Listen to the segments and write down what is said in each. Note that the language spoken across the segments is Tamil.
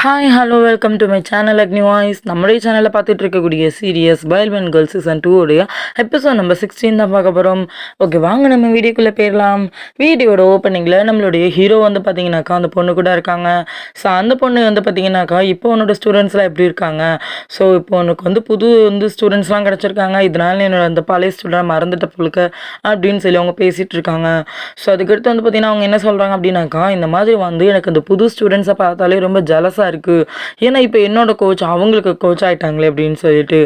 Hi hello welcome to my channel Agni voice. நம்மளுடைய சேனலில் பார்த்துட்டு இருக்கக்கூடிய serious boys and girls season 2 உடைய எபிசோட் நம்பர் 16 தான் பார்க்க போகிறோம். ஓகே, வாங்க நம்ம வீடியோக்குள்ளே போயிடலாம். வீடியோட ஓப்பனிங்கில் நம்மளுடைய ஹீரோ வந்து பார்த்தீங்கன்னாக்கா அந்த பொண்ணு கூட இருக்காங்க. ஸோ அந்த பொண்ணு வந்து பார்த்தீங்கன்னாக்கா இப்போ உன்னோட ஸ்டூடெண்ட்ஸ்லாம் எப்படி இருக்காங்க, ஸோ இப்போ உனக்கு வந்து புது ஸ்டூடெண்ட்ஸ்லாம் கிடச்சிருக்காங்க, இதனால என்னோட அந்த பழைய ஸ்டூடெண்ட் மறந்துட்ட புழுக்க அப்படின்னு சொல்லி அவங்க பேசிகிட்டு இருக்காங்க. ஸோ அதுக்கடுத்து வந்து பார்த்தீங்கன்னா அவங்க என்ன சொல்கிறாங்க அப்படின்னாக்கா, இந்த மாதிரி வந்து எனக்கு அந்த புது ஸ்டூடெண்ட்ஸை பார்த்தாலே ரொம்ப ஜலஸாக இருக்குது, ஏன்னா இப்போ என்னோட கோச் அவங்களுக்கு கோச் ஆகிட்டாங்களே அப்படின்னு சொல்லிட்டு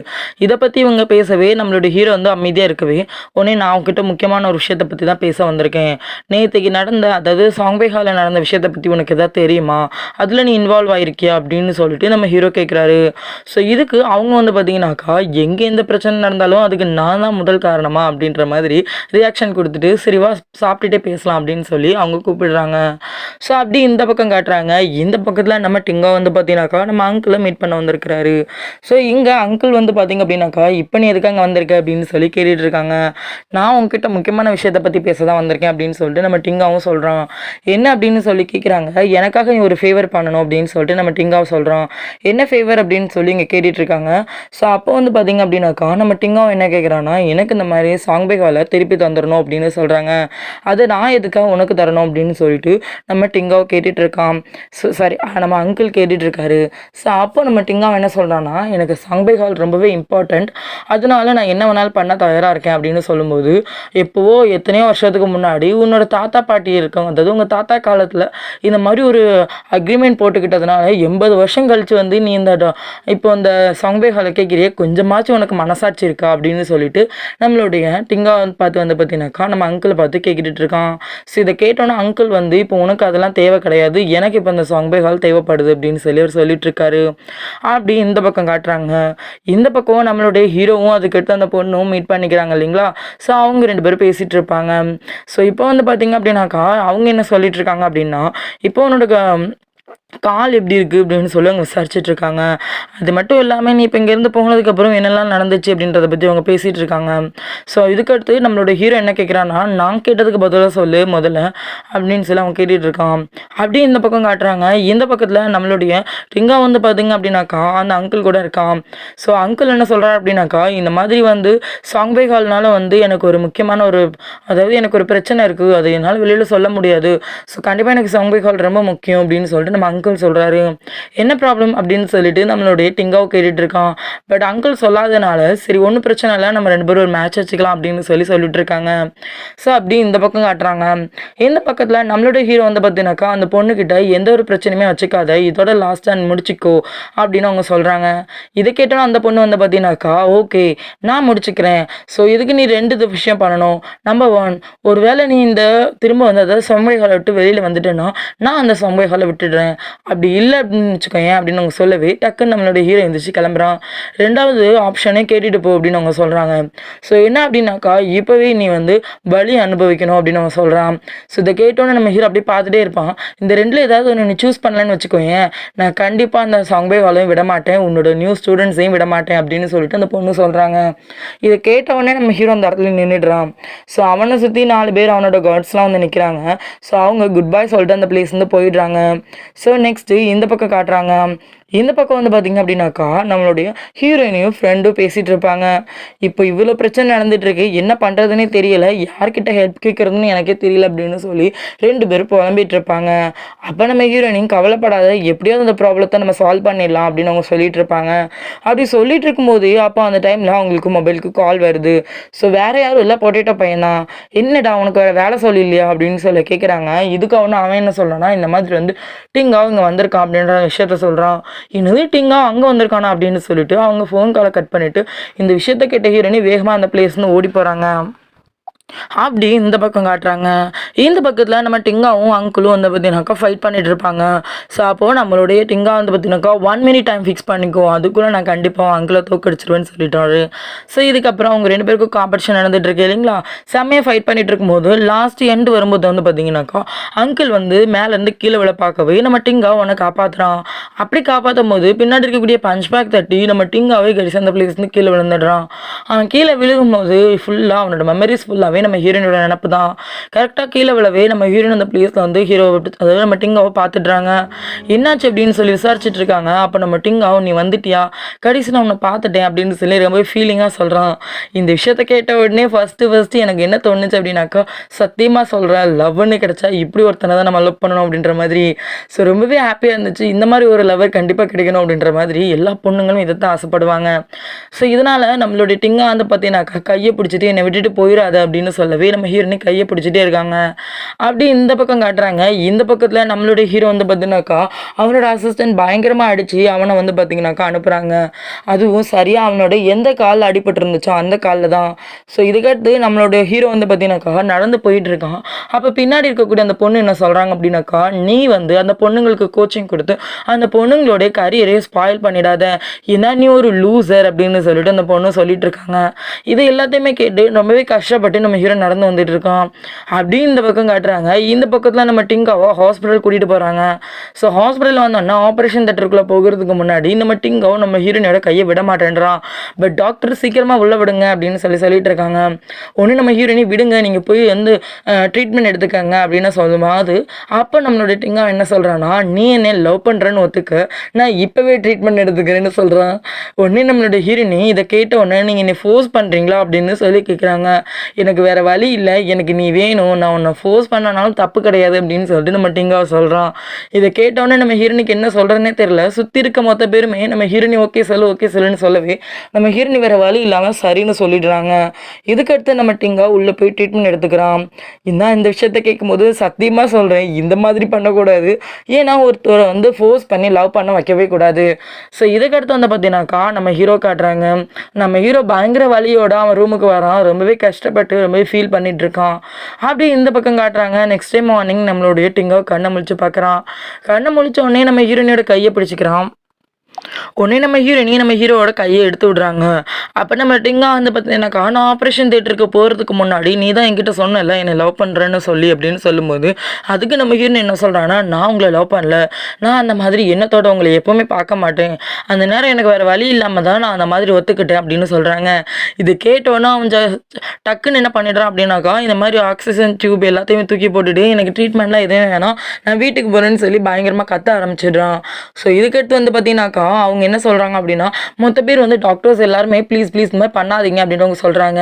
இதை பற்றி இவங்க பேசவே நம்மளோட ஹீரோ வந்து அமைதியாக இருக்கவே உடனே நான் அவங்ககிட்ட முக்கியமான ஒரு விஷயத்தை பற்றி தான் பேச வந்திருக்கேன். நேற்றுக்கு நடந்த, அதாவது சாங்பே ஹாலில் நடந்த விஷயத்தை பற்றி உனக்கு எதாவது தெரியுமா, அதில் நீ இன்வால்வ் ஆகிருக்கியா அப்படின்னு சொல்லிட்டு நம்ம ஹீரோ கேட்குறாரு. ஸோ இதுக்கு அவங்க வந்து பார்த்தீங்கன்னாக்கா எங்கே எந்த பிரச்சனை நடந்தாலும் அதுக்கு நான் தான் முதல் காரணமா அப்படின்ற மாதிரி ரியாக்ஷன் கொடுத்துட்டு சரிவா சாப்பிட்டுட்டே பேசலாம் அப்படின்னு சொல்லி அவங்க கூப்பிடுறாங்க. ஸோ அப்படி இந்த பக்கம் காட்டுறாங்க. இந்த பக்கத்தில் நம்ம டிங்கா வந்து பார்த்தீங்கன்னாக்கா நம்ம அங்கிளை மீட் பண்ண வந்திருக்கிறாரு. ஸோ இங்கே அங்கிள் வந்து பார்த்தீங்க அப்படின்னாக்கா இப்போ நீ எதுக்கு அங்கே வந்திருக்க அப்படின்னு சொல்லி கேட்டுட்டு இருக்காங்க. நான் உங்ககிட்ட முக்கியமான விஷயத்தை பற்றி பேச தான் வந்திருக்கேன் அப்படின்னு சொல்லிட்டு நம்ம டிங்காவும் சொல்கிறோம். என்ன அப்படின்னு சொல்லி கேட்குறாங்க. எனக்காக நீ ஒரு ஃபேவர் பண்ணணும் அப்படின்னு சொல்லிட்டு நம்ம டிங்காவும் சொல்கிறோம். என்ன ஃபேவர் அப்படின்னு சொல்லி இங்கே கேட்டுட்டு இருக்காங்க. ஸோ அப்போ வந்து பார்த்தீங்க அப்படின்னாக்கா நம்ம டிங்காவும் என்ன கேட்குறான்னா, எனக்கு இந்த மாதிரி சாங்பே ஹாலை திருப்பி தந்துடணும் அப்படின்னு சொல்கிறாங்க. அதை நான் எதுக்காக உனக்கு தரணும் அப்படின்னு சொல்லிட்டு நம்ம டிங்காவை கேட்டுட்டு இருக்கான். ஸோ சாரி, நம்ம அங்கிள் கேட்டுட்டு இருக்காரு. ஸோ அப்போ நம்ம டிங்காவை என்ன சொல்கிறான்னா, எனக்கு சாங்பே ஹால் ரொம்பவே இம்பார்ட்டண்ட், அதனால நான் என்ன வேணாலும் பண்ண தயாராக இருக்கேன் அப்படின்னு சொல்லும்போது, எப்போவோ எத்தனையோ வருஷத்துக்கு முன்னாடி உன்னோட தாத்தா பாட்டி இருக்காங்க, அதாவது உங்கள் தாத்தா காலத்தில் இந்த மாதிரி ஒரு அக்ரிமெண்ட் போட்டுக்கிட்டதுனால 80 வருஷம் கழிச்சு வந்து நீ இந்த இப்போ இந்த சாங்பே ஹாலை கேட்குறியே, கொஞ்சமாச்சும் உனக்கு மனசாட்சி இருக்கா அப்படின்னு சொல்லிட்டு நம்மளுடைய டிங்கா பார்த்து வந்து பார்த்தீங்கன்னாக்கா நம்ம அங்கிளை பார்த்து கேட்டுட்டு இருக்கான். ஸோ இதை கேட்டோன்னா அங்கிள் வந்து இப்போ உனக்கு அதெல்லாம் தேவை கிடையாது, எனக்கு இப்போ இந்த சாங்பே ஹால் தேவைப்படுது அப்படின்னு சொல்லி அவர் சொல்லிட்டு இருக்காரு. அப்படி இந்த பக்கம் காட்டுறாங்க. இந்த பக்கம் நம்மளுடைய ஹீரோவும் அதுக்கடுத்து அந்த பொண்ணும் மீட் பண்ணிக்கிறாங்க இல்லைங்களா. ஸோ அவங்க 2 பேரும் பேசிகிட்டு இருப்பாங்க. ஸோ இப்போ வந்து பார்த்தீங்க அப்படின்னாக்கா அவங்க என்ன சொல்லிட்டு இருக்காங்க அப்படின்னா, இப்போ உன்னோட கால் எப்படி இருக்குது அப்படின்னு சொல்லி அவங்க விசாரிச்சுட்டு இருக்காங்க. அது மட்டும் இல்லாமல் நீ இப்போ இங்கேருந்து போனதுக்கப்புறம் என்னெல்லாம் நடந்துச்சு அப்படின்றத பற்றி அவங்க பேசிகிட்டு இருக்காங்க. ஸோ இதுக்கடுத்து நம்மளோட ஹீரோ என்ன கேட்குறான்னா, நான் கேட்டதுக்கு பதிலாக சொல்லு முதல்ல அப்படின்னு சொல்லி அவங்க கேட்டுட்டு இருக்கான். அப்படியே இந்த பக்கம் காட்டுறாங்க. இந்த பக்கத்தில் நம்மளுடைய ரிங்கா வந்து பார்த்தீங்க அப்படின்னாக்கா அந்த அங்கிள் கூட இருக்கான். ஸோ அங்கிள் என்ன சொல்கிறார் அப்படின்னாக்கா, இந்த மாதிரி வந்து சாங்பே ஹால்னால வந்து எனக்கு ஒரு முக்கியமான ஒரு, அதாவது எனக்கு ஒரு பிரச்சனை இருக்குது, அது என்னால் வெளியில் சொல்ல முடியாது, ஸோ கண்டிப்பாக எனக்கு சாங்பே ஹால் ரொம்ப முக்கியம் அப்படின்னு சொல்லிட்டு நம்ம அங்கிள் சொல்கிறாரு. என்ன ப்ராப்ளம் அப்படின்னு சொல்லிட்டு நம்மளுடைய டிங்காவை கேட்டுட்டு இருக்கான். பட் அங்கிள் சொல்லாதனால சரி ஒன்றும் பிரச்சனை இல்லை, நம்ம 2 பேரும் ஒரு மேட்ச் வச்சுக்கலாம் அப்படின்னு சொல்லிட்டு இருக்காங்க. ஸோ அப்படி இந்த பக்கம் காட்டுறாங்க. இந்த பக்கத்தில் நம்மளுடைய ஹீரோ வந்து பார்த்தீங்கன்னாக்கா அந்த பொண்ணுக்கிட்ட எந்த ஒரு பிரச்சனையுமே வச்சுக்காத, இதோட லாஸ்ட் அண்ட் முடிச்சிக்கோ அப்படின்னு அவங்க சொல்கிறாங்க. இதை கேட்டோன்னா அந்த பொண்ணு வந்து பார்த்தீங்கன்னாக்கா ஓகே நான் முடிச்சுக்கிறேன், ஸோ இதுக்கு நீ 2 விஷயம் பண்ணணும். நம்பர் 1, ஒரு வேளை நீ இந்த திரும்ப வந்து அதாவது சாங்பே ஹாலை விட்டு வெளியில் வந்துட்டேன்னா நான் அந்த சாங்பே ஹாலை விட்டுடுறேன், அப்படி இல்லை அப்படின்னு வச்சுக்கோங்க அப்படின்னு அவங்க சொல்லவே டக்குன்னு நம்மளோட ஹீரோ எழுந்திரிச்சு கிளம்புறான். 2வது ஆப்ஷனே கேட்டுட்டு போ அப்படின்னு அவங்க சொல்கிறாங்க. ஸோ என்ன அப்படின்னாக்கா இப்போவே நீ வந்து வலி அனுபவிக்கணும் அப்படின்னு அவங்க சொல்கிறான். ஸோ இதை கேட்டோன்னே நம்ம ஹீரோ அப்படி பார்த்துட்டே இருப்பான். இந்த 2ல் ஏதாவது ஒன்று நீ சூஸ் பண்ணலன்னு வச்சுக்கோங்க, நான் கண்டிப்பாக அந்த சாங்பே ஹாலையும் விட மாட்டேன், உன்னோட நியூ ஸ்டூடெண்ட்ஸையும் விட மாட்டேன் அப்படின்னு சொல்லிட்டு அந்த பொண்ணு சொல்கிறாங்க. இதை கேட்டவுடனே நம்ம ஹீரோ அந்த இடத்துல நின்றுடுறான். ஸோ அவனை சுற்றி 4 பேர் அவனோட கார்ட்ஸ்லாம் வந்து நிற்கிறாங்க. ஸோ அவங்க குட் பை சொல்லிட்டு அந்த பிளேஸ்லேருந்து போயிடுறாங்க. ஸோ நெக்ஸ்ட்டு இந்த பக்கம் காட்டுறாங்க. இந்த பக்கம் வந்து பார்த்திங்க அப்படின்னாக்கா நம்மளுடைய ஹீரோயினையும் ஃப்ரெண்டும் பேசிகிட்டு இருப்பாங்க. இப்போ இவ்வளோ பிரச்சனை நடந்துகிட்ருக்கு, என்ன பண்ணுறதுனே தெரியலை, யார்கிட்ட ஹெல்ப் கேட்குறதுன்னு எனக்கே தெரியல அப்படின்னு சொல்லி 2 பேரும் புலம்பிகிட்டு இருப்பாங்க. அப்போ நம்ம ஹீரோயினையும் கவலைப்படாத, எப்படியாவது அந்த ப்ராப்ளத்தை நம்ம சால்வ் பண்ணிடலாம் அப்படின்னு அவங்க சொல்லிகிட்டு இருப்பாங்க. அப்படி சொல்லிட்டு இருக்கும்போது அப்போ அந்த டைமில் அவங்களுக்கு மொபைலுக்கு கால் வருது. ஸோ வேறு யாரும் இல்லை, பொட்டேட்டோ பையனா, என்னடா உனக்கு வேறு வேலை சொல்லிஇல்லையா அப்படின்னு சொல்லி கேட்குறாங்க. இதுக்கு அவன் என்ன சொல்கிறான்னா, இந்த மாதிரி வந்து டிங்கா இங்கே வந்திருக்கான் அப்படின்ற விஷயத்த சொல்கிறான். இன்னும் டிங்கா அங்கே வந்திருக்கானா அப்படின்னு சொல்லிட்டு அவங்க ஃபோன் காலை கட் பண்ணிவிட்டு இந்த விஷயத்த கேட்ட ஹீரோயினி வேகமாக அந்த பிளேஸ்ன்னு ஓடி போகிறாங்க. அப்படி இந்த பக்கம் காட்டுறாங்க. இந்த பக்கத்தில் நம்ம டிங்காவும் அங்கிளும் வந்து பார்த்தீங்கன்னாக்கா ஃபைட் பண்ணிட்டு இருப்பாங்க. ஸோ அப்போது நம்மளுடைய டிங்கா வந்து பார்த்தீங்கன்னாக்கா 1 minute டைம் ஃபிக்ஸ் பண்ணிக்கோ, அதுக்குள்ளே நான் கண்டிப்பாக அங்கிளை தோக்கடிச்சிருவேன்னு சொல்லிட்டாரு. ஸோ இதுக்கப்புறம் அவங்க 2 பேருக்கும் காம்படிஷன் நடந்துட்டு இருக்கு இல்லைங்களா. செம்மையாக ஃபைட் பண்ணிட்டு இருக்கும்போது லாஸ்ட் எண்டு வரும்போது வந்து பார்த்தீங்கன்னாக்கா அங்கிள் வந்து மேலேருந்து கீழே விழ பார்க்கவே நம்ம டிங்கா உன்னை காப்பாற்றுறான். அப்படி காப்பாற்றும் போது பின்னாடி இருக்கக்கூடிய பஞ்ச் பேக் தட்டி நம்ம டிங்காவே கடிச்சு அந்த பிளேஸ்லேருந்து கீழே விழுந்துடுறான். அவன் கீழே விழுகும்போது ஃபுல்லாக அவனோட மெமரிஸ் ஃபுல்லாகவே எல்லாமே நம்ம ஹீரோயினோட நினப்பு தான். கரெக்டாக கீழே விழவே நம்ம ஹீரோயின் அந்த பிளேஸில் வந்து ஹீரோவை விட்டு அதாவது நம்ம டிங்காவை பார்த்துட்றாங்க. என்னாச்சு அப்படின்னு சொல்லி விசாரிச்சுட்டு இருக்காங்க. அப்போ நம்ம டிங்காவை நீ வந்துட்டியா, கடைசி நான் உன்னை பார்த்துட்டேன் அப்படின்னு சொல்லி ரொம்ப ஃபீலிங்காக சொல்கிறான். இந்த விஷயத்த கேட்ட உடனே ஃபஸ்ட்டு எனக்கு என்ன தோணுச்சு அப்படின்னாக்கா, சத்தியமாக சொல்கிறேன், லவ்னு கிடைச்சா இப்படி ஒருத்தனை தான் நம்ம லவ் பண்ணணும் அப்படின்ற மாதிரி. ஸோ ரொம்பவே ஹாப்பியாக இருந்துச்சு. இந்த மாதிரி ஒரு லவர் கண்டிப்பாக கிடைக்கணும் அப்படின்ற மாதிரி எல்லா பொண்ணுங்களும் இதை தான் ஆசைப்படுவாங்க. ஸோ இதனால் நம்மளுடைய டிங்கா வந்து பார்த்தீங்கன்னாக்கா கையை பிடிச்சிட்டு என்னை விட்டுட்டு போயிடாது அப்படின்னு சொல்லவே நம்ம ஹீரோனி கையை பிடிச்சிட்டே இருக்காங்க. அப்படி இந்த பக்கம் காட்டுறாங்க. இந்த பக்கத்தில் நம்மளுடைய ஹீரோ வந்து பார்த்தீங்கன்னாக்கா அவனோட அசிஸ்டன்ட் பயங்கரமாக அடித்து அவனை வந்து பார்த்தீங்கன்னாக்கா அனுப்புகிறாங்க. அதுவும் சரியாக அவனோட எந்த காலில் அடிபட்டு இருந்துச்சோ அந்த காலில் தான். ஸோ இதுக்கடுத்து நம்மளுடைய ஹீரோ வந்து பார்த்தீங்கன்னாக்கா நடந்து போயிட்டு இருக்கான். அப்போ பின்னாடி இருக்கக்கூடிய அந்த பொண்ணு என்ன சொல்கிறாங்க அப்படின்னாக்கா, நீ வந்து அந்த பொண்ணுங்களுக்கு கோச்சிங் கொடுத்து அந்த பொண்ணுங்களுடைய கரியரே ஸ்பாயில் பண்ணிடாத, ஏன்னா நீ ஒரு லூசர் அப்படின்னு சொல்லிட்டு அந்த பொண்ணு சொல்லிட்டு இருக்காங்க. இது எல்லாத்தையுமே கேட்டு ரொம்பவே கஷ்டப்பட்டு நம்ம ஹீரோ நடந்து வந்துட்டு இருக்கோம். அப்படி இந்த பக்கம் காட்டுறாங்க. இந்த பக்கத்தில் நம்ம டிங்காவை ஹாஸ்பிட்டல் கூட்டிகிட்டு போகிறாங்க. ஸோ ஹாஸ்பிட்டலில் வந்தோன்னா ஆப்ரேஷன் தேட்டருக்குள்ளே போகிறதுக்கு முன்னாடி நம்ம டிங்காவை நம்ம ஹீரோனோட கையை விட மாட்டேன்றான். பட் டாக்டர் சீக்கிரமாக உள்ள விடுங்க அப்படின்னு சொல்லிட்டு இருக்காங்க. ஒன்று நம்ம ஹீரோனி விடுங்க, நீங்கள் போய் வந்து ட்ரீட்மெண்ட் எடுத்துக்கங்க அப்படின்னு சொல்லும்போது அப்போ நம்மளோட டிங்கா என்ன சொல்கிறான்னா, நீ என்ன லவ் பண்ணுறேன்னு ஒத்துக்க, நான் இப்போவே ட்ரீட்மெண்ட் எடுத்துக்கிறேன்னு சொல்கிறான். உடனே நம்மளோட ஹீரோனி இதை கேட்ட உடனே நீங்கள் என்னை ஃபோர்ஸ் பண்ணுறீங்களா அப்படின்னு சொல்லி கேட்குறாங்க. எனக்கு வேறு வழி இல்லை, எனக்கு நீ வேணும், நான் உன்னை ஃபோர்ஸ் பண்ணனாலும் தப்பு கிடையாது அப்படின்னு சொல்லிட்டு நம்ம டிங்காவை சொல்கிறான். இதை கேட்டவுடனே நம்ம ஹீரோனிக்கு என்ன சொல்கிறதுனே தெரியல. சுற்றி இருக்க மொத்த பேருமே நம்ம ஹீரோனி ஓகே சொல்லுன்னு சொல்லவே நம்ம ஹீரோனி வேறு வழி இல்லாமல் சரின்னு சொல்லிடுறாங்க. இதுக்கடுத்து நம்ம டிங்கா உள்ளே போய் ட்ரீட்மெண்ட் எடுத்துக்கிறான். இந்த விஷயத்த கேட்கும்போது சத்தியமாக சொல்கிறேன், இந்த மாதிரி பண்ணக்கூடாது. ஏன்னா ஒருத்தரை வந்து ஃபோர்ஸ் பண்ணி லவ் பண்ண வைக்கவே கூடாது. ஸோ இதுக்கடுத்து வந்து பார்த்தீங்கன்னாக்கா நம்ம ஹீரோ காட்டுறாங்க. நம்ம ஹீரோ பயங்கர வலியோட அவன் ரூமுக்கு வரான். ரொம்பவே கஷ்டப்பட்டு ரொம்பவே ஃபீல் பண்ணிட்டு இருக்கான். அப்படி இந்த பக்கம் காட்டுறாங்க. நெக்ஸ்ட் டே மார்னிங் நம்மளுடைய டிங்கோ கண்ணை முழிச்சு பார்க்குறான். கண்ணை முழிச்ச உடனே நம்ம ஹீரோனியோட கையை பிடிச்சிக்கிறான். உடனே நம்ம ஹீரோவோட கையை எடுத்து விடுறாங்க. அப்போ நம்ம டிங்கா வந்து பார்த்தீங்கன்னாக்கா, நான் ஆப்ரேஷன் தேட்டருக்கு போகிறதுக்கு முன்னாடி நீ தான் என்கிட்ட சொன்னல என்னை லவ் பண்ணுறேன்னு சொல்லி அப்படின்னு சொல்லும்போது அதுக்கு நம்ம ஹீரோயின் என்ன சொல்கிறான்னா, நான் உங்களை லவ் பண்ணல, நான் அந்த மாதிரி எண்ணத்தோட உங்களை எப்போவுமே பார்க்க மாட்டேன், அந்த நேரம் எனக்கு வேறு வழி இல்லாமல் தான் நான் அந்த மாதிரி ஒத்துக்கிட்டேன் அப்படின்னு சொல்கிறாங்க. இது கேட்டோன்னா அவன் டக்குன்னு என்ன பண்ணிடுறான் அப்படின்னாக்கா, இந்த மாதிரி ஆக்சிஜன் டியூப் எல்லாத்தையுமே தூக்கி போட்டுட்டு எனக்கு ட்ரீட்மெண்ட்லாம் எதுவும் வேணாம், நான் வீட்டுக்கு போகிறேன்னு சொல்லி பயங்கரமாக கத்த ஆரம்பிச்சிடுறான். ஸோ இதுக்கடுத்து வந்து பார்த்தீங்கன்னாக்கா அவங்க என்ன சொல்கிறாங்க அப்படின்னா, மொத்த பேர் வந்து டாக்டர்ஸ் எல்லாருமே ப்ளீஸ் இந்த மாதிரி பண்ணாதீங்க அப்படின்றவங்க சொல்கிறாங்க.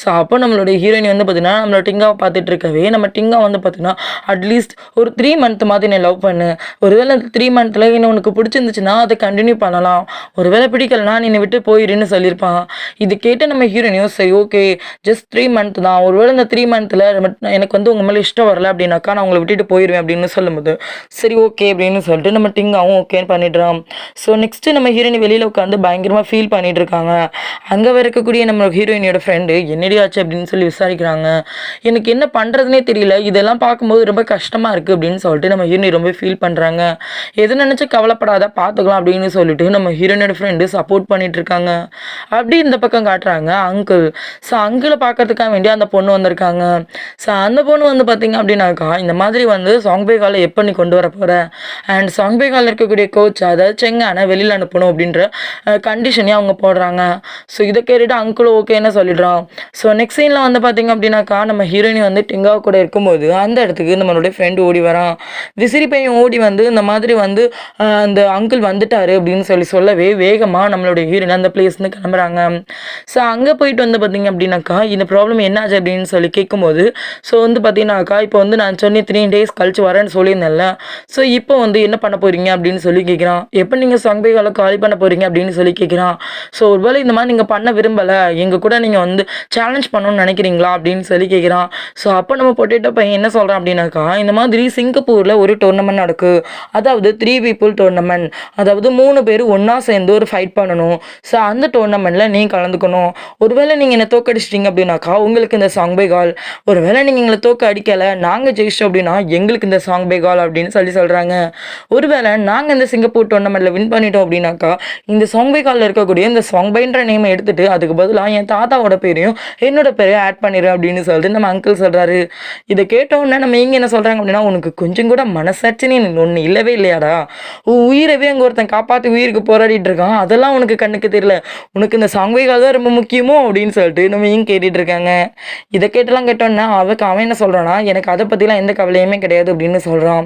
ஸோ அப்போ நம்மளுடைய ஹீரோயின் வந்து பார்த்தீங்கன்னா நம்மளோட டிங்காவை பார்த்துட்டு இருக்கவே நம்ம டிங்கா வந்து பார்த்தீங்கன்னா அட்லீஸ்ட் ஒரு 3 மந்த் மாதிரி நீ லவ் பண்ணு, ஒருவேளை அந்த 3 மந்த்தில் என்ன உனக்கு பிடிச்சிருந்துச்சுன்னா அதை கண்டினியூ பண்ணலாம், ஒருவேளை பிடிக்கலனா நீ விட்டு போயிடுன்னு சொல்லியிருப்பான். இது கேட்டு நம்ம ஹீரோயினியும் சரி ஓகே ஜஸ்ட் 3 மந்த் தான், ஒருவேளை இந்த 3 மந்த்தில் எனக்கு வந்து உங்கள் மேலே இஷ்டம் வரல அப்படின்னாக்கா நான் உங்களை விட்டுட்டு போயிடுவேன் அப்படின்னு சொல்லும்போது சரி ஓகே அப்படின்னு சொல்லிட்டு நம்ம டிங்காவும் ஓகேன்னு பண்ணிடுறான். ஸோ நெக்ஸ்ட்டு நம்ம ஹீரோயின் வெளியில் உட்காந்து பயங்கரமாக ஃபீல் பண்ணிட்டு இருக்காங்க. அங்கே இருக்கக்கூடிய நம்ம ஹீரோயினியோட ஃப்ரெண்டு என்னடி ஆச்சு அப்படின்னு சொல்லி விசாரிக்கிறாங்க. எனக்கு என்ன பண்ணுறதுனே தெரியல, இதெல்லாம் பார்க்கும்போது ரொம்ப கஷ்டமாக இருக்குது அப்படின்னு சொல்லிட்டு நம்ம ஹீரோயின் ரொம்ப ஃபீல் பண்ணுறாங்க. எது நினச்சி கவலைப்படாத பார்த்துக்கலாம் அப்படின்னு சொல்லிட்டு நம்ம ஹீரோயினோட ஃப்ரெண்டு சப்போர்ட் பண்ணிட்டு இருக்காங்க. அப்படி இந்த பக்கம் காட்டுறாங்க அங்கிள். ஸோ அங்கிளை பார்க்கறதுக்காக வேண்டிய அந்த பொண்ணு வந்திருக்காங்க. ஸோ அந்த பொண்ணு வந்து பார்த்தீங்க அப்படின்னாக்கா இந்த மாதிரி வந்து சாங் பே காலை எப்போ நீ கொண்டு வர போகிற அண்ட் சாங் பே காலில் இருக்கக்கூடிய கோச் அதாவது செங்கான வெளியில் அனுப்பணும் அப்படின்ற கண்டிஷனையும் அவங்க போடுறாங்க. ஸோ இதை கேட்டுட்டு அங்கிளும் ஓகேன்னு சொல்லிடுறான். ஸோ நெக்ஸ்ட் சீனில் வந்து பார்த்தீங்க அப்படின்னாக்கா நம்ம ஹீரோயினி வந்து டிங்கா கூட இருக்கும்போது அந்த இடத்துக்கு நம்மளுடைய ஃப்ரெண்டு ஓடி வரான். விசிறி பையன் ஓடி வந்து இந்த மாதிரி வந்து அந்த அங்கிள் வந்துட்டாரு அப்படின்னு சொல்லவே வேகமாக நம்மளுடைய ஹீரோயின் அந்த பிளேஸ்னு கிளம்புறாங்க. ஸோ அங்கே போயிட்டு வந்து பார்த்தீங்க அப்படின்னாக்கா இந்த ப்ராப்ளம் என்னாச்சு அப்படின்னு சொல்லி கேட்கும்போது ஸோ வந்து பார்த்தீங்கன்னாக்கா இப்போ வந்து நான் சொன்னேன் 3 days கழிச்சு வரேன்னு சொல்லியிருந்தேன்ல, ஸோ இப்போ வந்து என்ன பண்ண போகிறீங்க அப்படின்னு சொல்லி கேட்குறான். எப்போ நீங்கள் சாங் பே காலை காலி பண்ண போகிறீங்க அப்படின்னு சொல்லி கேட்குறான். ஸோ ஒருவேளை இந்த மாதிரி நீங்கள் பண்ண விரும்பலை, எங்கள் கூட நீங்கள் வந்து சேலஞ்ச் பண்ணணும்னு நினைக்கிறீங்களா அப்படின்னு சொல்லி கேட்குறான். ஸோ அப்போ நம்ம பொட்டேட்டோ பையன் என்ன சொல்கிறான் அப்படின்னாக்கா, இந்த மாதிரி சிங்கப்பூரில் ஒரு டோர்னமெண்ட் நடக்குது, அதாவது 3 people டோர்னமெண்ட், அதாவது 3 பேர் ஒன்றா சேர்ந்து ஒரு ஃபைட் பண்ணணும். ஸோ அந்த டோர்னமெண்ட்டில் நீங்கள் கலந்துக்கணும். ஒருவேளை நீங்கள் என்னை தோக்கடிச்சிட்டிங்க அப்படின்னாக்கா உங்களுக்கு இந்த சாங் பே கால், ஒருவேளை நீங்கள் எங்களை தோக்க அடிக்கலை நாங்கள் ஜெயிச்சிட்டோம் அப்படின்னா எங்களுக்கு இந்த சாங் பே கால் அப்படின்னு சொல்கிறாங்க. ஒருவேளை நாங்கள் இந்த சிங்கப்பூர் டோர்னமெண்ட்டில் வின் பண்ணிட்டோம் அப்படின்னாக்கா, இந்த சாங்பை காலில் இருக்கக்கூடிய இந்த சாங்பைன்ற நேமை எடுத்துட்டு அதுக்கு பதிலாக என் தாத்தாவோட பேரையும் என்னோட பேரையும் ஆட் பண்ணிடு அப்படின்னு சொல்லிட்டு நம்ம அங்கிள் சொல்கிறாரு. இதை கேட்டவுடனே நம்ம இங்கே என்ன சொல்கிறாங்க அப்படின்னா, உனக்கு கொஞ்சம் கூட மனசாட்சின்னு ஒன்று இல்லவே இல்லையாடா, உன் உயிரவே அங்கே ஒருத்தன் காப்பாற்றி உயிருக்கு போராடிட்டு இருக்கான், அதெல்லாம் உனக்கு கண்ணுக்கு தெரியல, உனக்கு இந்த சாங்பை கால் தான் ரொம்ப முக்கியமோ அப்படின்னு சொல்லிட்டு நம்ம இங்கே கேட்டுட்டு இருக்காங்க. இதை கேட்டோன்னா அவன் என்ன சொல்கிறான்னா, எனக்கு அதை பற்றிலாம் எந்த கவலையுமே கிடையாது அப்படின்னு சொல்கிறான்.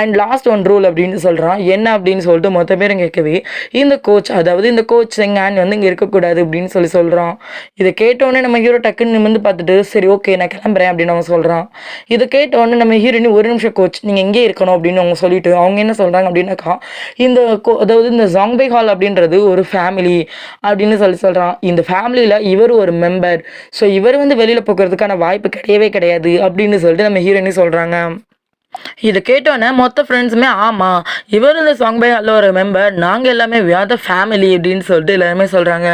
அண்ட் லாஸ்ட் ஒன் ரூல் அப்படின்னு சொல்கிறான். என்ன அப்படின்னு சொல்லிட்டு மொத்த பேரும் கேட்கவே, இந்த கோச், அதாவது இந்த கோச் செங்கான் வந்து இங்கே இருக்கக்கூடாது அப்படின்னு சொல்கிறான். இதை கேட்டோடனே நம்ம ஹீரோ டக்குன்னு நிமிர்ந்து பார்த்துட்டு, சரி ஓகே நான் கிளம்புறேன் அப்படின்னு அவன் சொல்கிறான். இதை கேட்டோடனே நம்ம ஹீரோனி, ஒரு நிமிஷம் கோச், நீங்கள் எங்கே இருக்கணும் அப்படின்னு அவங்க சொல்லிட்டு அவங்க என்ன சொல்கிறாங்க அப்படின்னாக்கா, இந்த அதாவது இந்த சாங்பை ஹால் அப்படின்றது ஒரு ஃபேமிலி அப்படின்னு சொல்கிறான். இந்த ஃபேமிலியில் இவர் ஒரு மெம்பர், ஸோ இவர் வந்து வெளியில் போக்குறதுக்கான வாய்ப்பு கிடையவே கிடையாது அப்படின்னு சொல்லிட்டு நம்ம ஹீரோயினி சொல்கிறாங்க. இதை கேட்டோன்னே மொத்த ஃப்ரெண்ட்ஸுமே ஆமாம், இவர் இந்த சாங்பை ஹாலில் ஒரு மெம்பர், நாங்கள் எல்லாமே வி ஆர் த ஃபேமிலி அப்படின்னு சொல்லிட்டு எல்லாருமே சொல்கிறாங்க.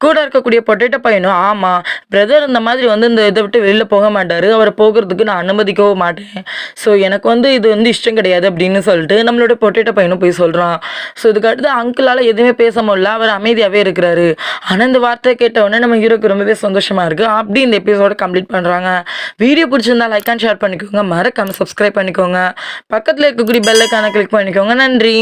கூட இருக்கக்கூடிய பொட்டேட்டோ பையனும் ஆமாம் பிரதர் இந்த மாதிரி வந்து இந்த இதை விட்டு வெளியில் போக மாட்டார், அவரை போகிறதுக்கு நான் அனுமதிக்கவும் மாட்டேன், ஸோ எனக்கு வந்து இது வந்து இஷ்டம் கிடையாது அப்படின்னு சொல்லிட்டு நம்மளோட பொட்டேட்டோ பையனும் போய் சொல்கிறான். ஸோ இதுக்கு அடுத்து அங்கிளால் எதுவுமே பேச முடியல, அவர் அமைதியாகவே இருக்கிறாரு. ஆனால் இந்த வார்த்தையை கேட்டவுடனே நம்ம ஹீரோக்கு ரொம்பவே சந்தோஷமாக இருக்குது. அப்படி இந்த எபிசோட கம்ப்ளீட் பண்ணுறாங்க. வீடியோ பிடிச்சிருந்தா லைக் அண்ட் ஷேர் பண்ணிக்கோங்க, மறக்காமல் சப்ஸ்கிரைப் பண்ணிக்கோங்க, பக்கத்தில் இருக்கக்கூடிய பெல் ஐக்கானை கிளிக் பண்ணிக்கோங்க. நன்றி.